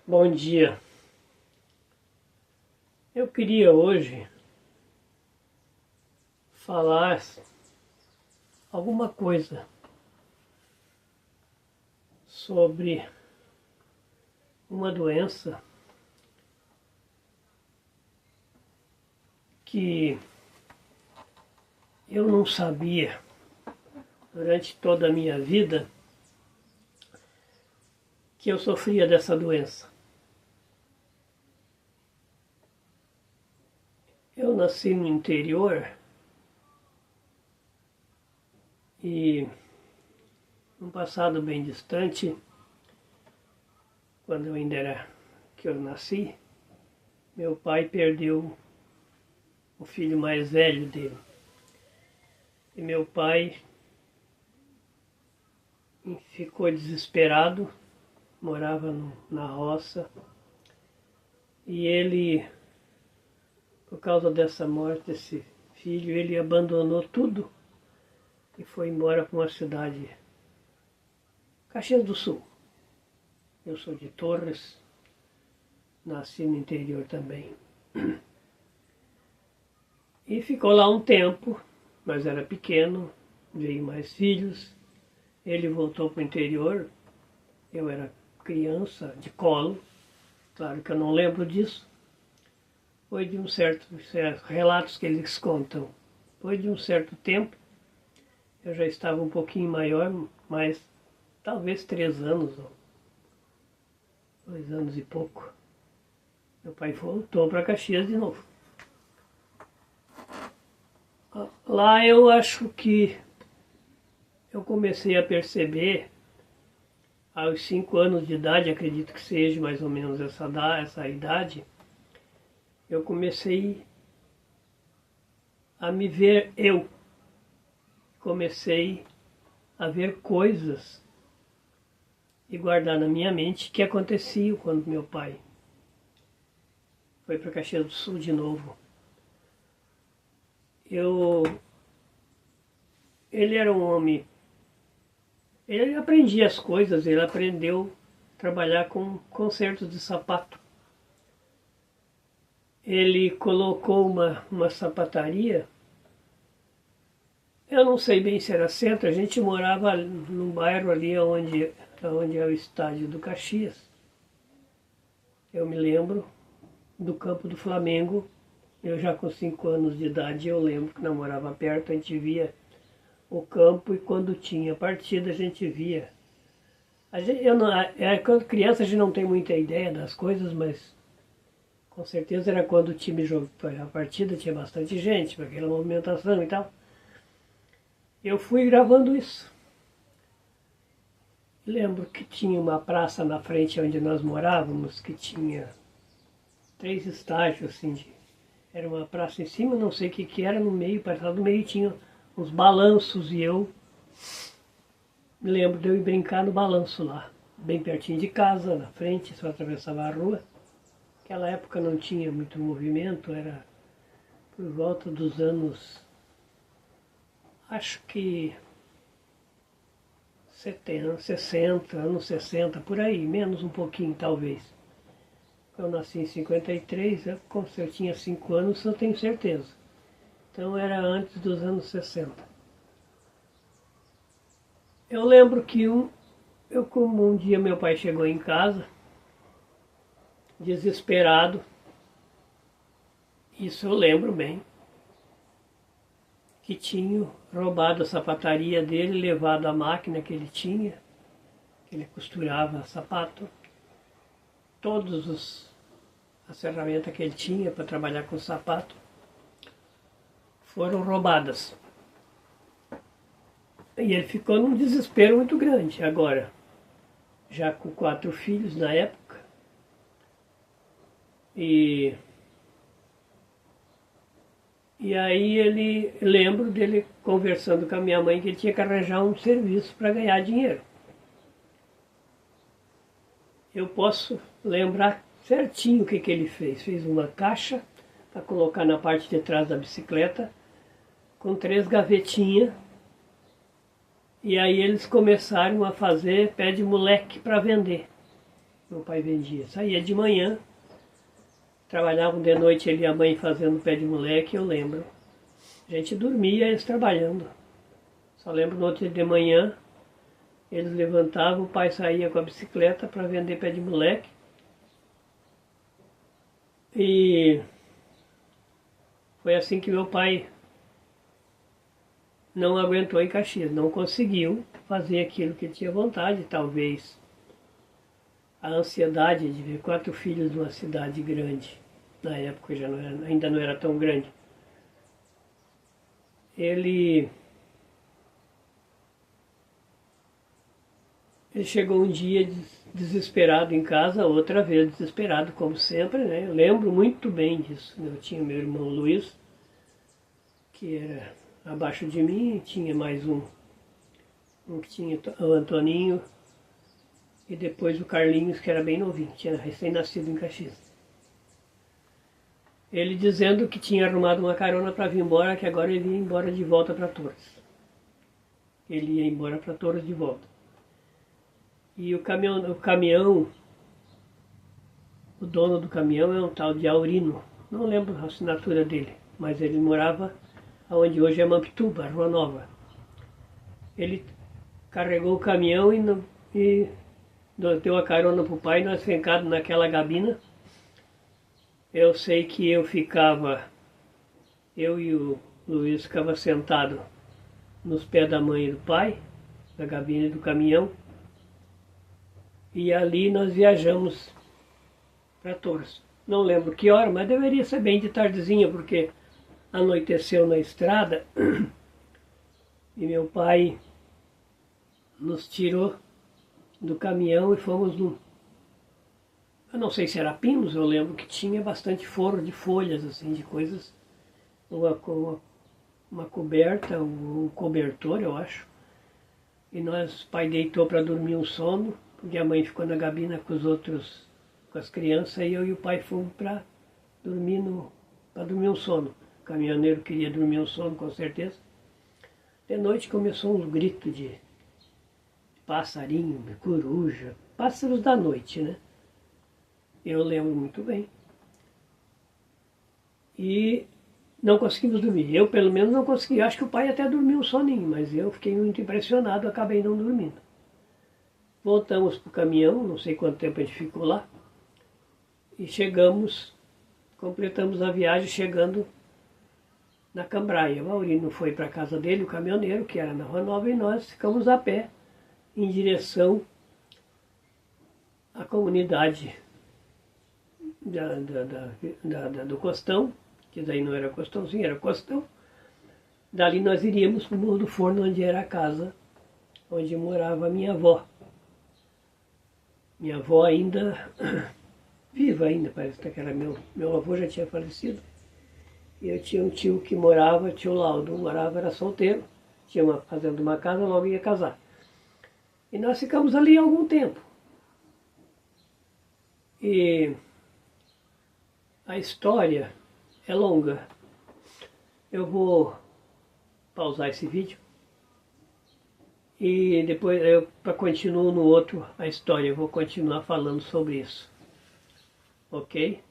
Bom dia. Eu queria hoje falar alguma coisa sobre uma doença que eu não sabia durante toda a minha vida que eu sofria dessa doença. Eu nasci no interior e, num passado bem distante, quando eu ainda era que eu nasci, meu pai perdeu o filho mais velho dele. E meu pai ficou desesperado, morava na roça, e ele, por causa dessa morte desse filho, ele abandonou tudo e foi embora para uma cidade, Caxias do Sul. Eu sou de Torres, nasci no interior também. E ficou lá um tempo, mas era pequeno, veio mais filhos. Ele voltou para o interior, eu era criança, de colo, claro que eu não lembro disso. Foi de um certo relatos que eles contam. Foi de um certo tempo, eu já estava um pouquinho maior, mas talvez 3 anos, ou 2 anos e pouco. Meu pai voltou para Caxias de novo. Lá eu acho que eu comecei a perceber, aos 5 anos de idade, acredito que seja mais ou menos essa idade, eu comecei a me ver eu. Comecei a ver coisas e guardar na minha mente que aconteciam quando meu pai foi para Caxias do Sul de novo. Ele era um homem, ele aprendia as coisas, ele aprendeu a trabalhar com consertos de sapato. Ele colocou uma sapataria, eu não sei bem se era centro, a gente morava num bairro ali onde é o estádio do Caxias. Eu me lembro do campo do Flamengo, eu já com 5 anos de idade, eu lembro que namorava perto, a gente via o campo e quando tinha partida a gente via. Quando criança a gente não tem muita ideia das coisas, mas com certeza era quando o time jogou a partida, tinha bastante gente, aquela movimentação e tal. Eu fui gravando isso. Lembro que tinha uma praça na frente onde nós morávamos, que tinha 3 estágios, assim, era uma praça em cima, não sei o que era, no meio, para do meio tinha uns balanços e eu me lembro de eu ir brincar no balanço lá, bem pertinho de casa, na frente, só atravessava a rua. Naquela época não tinha muito movimento, era por volta dos anos, acho que 70, 60, anos 60, por aí, menos um pouquinho talvez. Eu nasci em 53, como se eu tinha 5 anos, eu tenho certeza. Então era antes dos anos 60. Eu lembro que como um dia meu pai chegou em casa, desesperado, isso eu lembro bem, que tinham roubado a sapataria dele, levado a máquina que ele tinha, que ele costurava sapato, todas as ferramentas que ele tinha para trabalhar com sapato, foram roubadas. E ele ficou num desespero muito grande agora, já com 4 filhos na época. E aí lembro dele conversando com a minha mãe que ele tinha que arranjar um serviço para ganhar dinheiro. Eu posso lembrar certinho o que ele fez. Fez uma caixa para colocar na parte de trás da bicicleta, com 3 gavetinhas. E aí eles começaram a fazer pé de moleque para vender. Meu pai vendia. Saía de manhã, trabalhavam de noite ele e a mãe fazendo pé de moleque, eu lembro. A gente dormia, eles trabalhando. Só lembro no outro dia de manhã, eles levantavam, o pai saía com a bicicleta para vender pé de moleque. E foi assim que meu pai não aguentou em Caxias, não conseguiu fazer aquilo que ele tinha vontade, talvez a ansiedade de ver 4 filhos numa cidade grande, na época já não era, ainda não era tão grande. Ele chegou um dia desesperado em casa, outra vez desesperado, como sempre, né? Eu lembro muito bem disso. Eu tinha meu irmão Luiz, que era abaixo de mim, e tinha mais um que tinha o Antoninho, e depois o Carlinhos, que era bem novinho, tinha recém-nascido em Caxias. Ele dizendo que tinha arrumado uma carona para vir embora, que agora ele ia embora de volta para Torres. Ele ia embora para Torres de volta. E o caminhão, o dono do caminhão é um tal de Aurino, não lembro a assinatura dele, mas ele morava onde hoje é Mampituba, Rua Nova. Ele carregou o caminhão e deu a carona para o pai, nós sentados naquela gabina. Eu sei que eu e o Luiz ficava sentado nos pés da mãe e do pai, na gabina do caminhão. E ali nós viajamos para Torres. Não lembro que hora, mas deveria ser bem de tardezinha, porque anoiteceu na estrada e meu pai nos tirou do caminhão e fomos num... Eu não sei se era pinos, eu lembro que tinha bastante forro de folhas, assim, de coisas, uma coberta, um cobertor, eu acho. E o pai deitou para dormir um sono, porque a mãe ficou na gabina com com as crianças, e eu e o pai fomos para dormir um sono. O caminhoneiro queria dormir um sono, com certeza. De noite começou uns gritos de passarinho, de coruja, pássaros da noite, né? Eu lembro muito bem. E não conseguimos dormir. Eu, pelo menos, não consegui. Acho que o pai até dormiu um soninho, mas eu fiquei muito impressionado, acabei não dormindo. Voltamos para o caminhão, não sei quanto tempo a gente ficou lá, e completamos a viagem chegando na Cambraia. O Aurino foi para a casa dele, o caminhoneiro, que era na Rua Nova, e nós ficamos a pé em direção à comunidade do Costão, que daí não era Costãozinho, era Costão. Dali nós iríamos para o Morro do Forno, onde era a casa onde morava a minha avó. Minha avó ainda, viva ainda, parece que era meu avô já tinha falecido. E eu tinha um tio que morava, tio Laudo, era solteiro, tinha fazendo uma casa, logo ia casar. E nós ficamos ali algum tempo. E a história é longa. Eu vou pausar esse vídeo e depois para continuar no outro a história, eu vou continuar falando sobre isso. Ok?